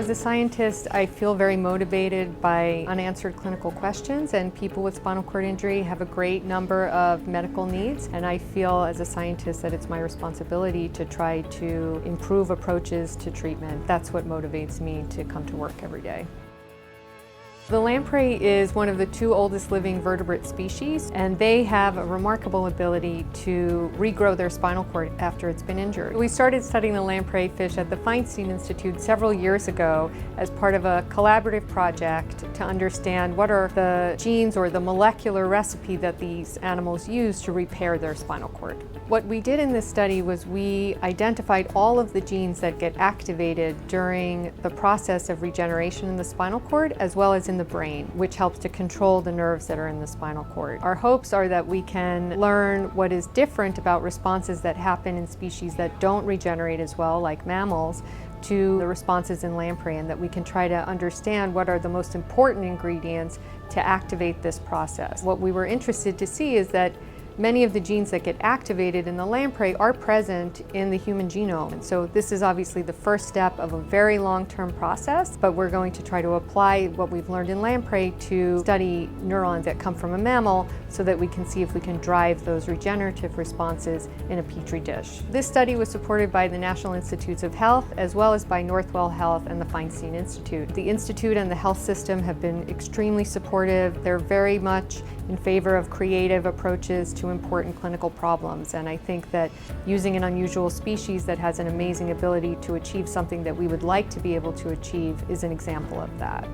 As a scientist, I feel very motivated by unanswered clinical questions, and people with spinal cord injury have a great number of medical needs, and I feel as a scientist that it's my responsibility to try to improve approaches to treatment. That's what motivates me to come to work every day. The lamprey is one of the 2 oldest living vertebrate species, and they have a remarkable ability to regrow their spinal cord after it's been injured. We started studying the lamprey fish at the Feinstein Institute several years ago as part of a collaborative project to understand what are the genes or the molecular recipe that these animals use to repair their spinal cord. What we did in this study was we identified all of the genes that get activated during the process of regeneration in the spinal cord, as well as in the brain, which helps to control the nerves that are in the spinal cord. Our hopes are that we can learn what is different about responses that happen in species that don't regenerate as well, like mammals, to the responses in lamprey, and that we can try to understand what are the most important ingredients to activate this process. What we were interested to see is that many of the genes that get activated in the lamprey are present in the human genome. And so this is obviously the first step of a very long-term process, but we're going to try to apply what we've learned in lamprey to study neurons that come from a mammal so that we can see if we can drive those regenerative responses in a petri dish. This study was supported by the National Institutes of Health as well as by Northwell Health and the Feinstein Institute. The Institute and the health system have been extremely supportive. They're very much in favor of creative approaches to important clinical problems, and I think that using an unusual species that has an amazing ability to achieve something that we would like to be able to achieve is an example of that.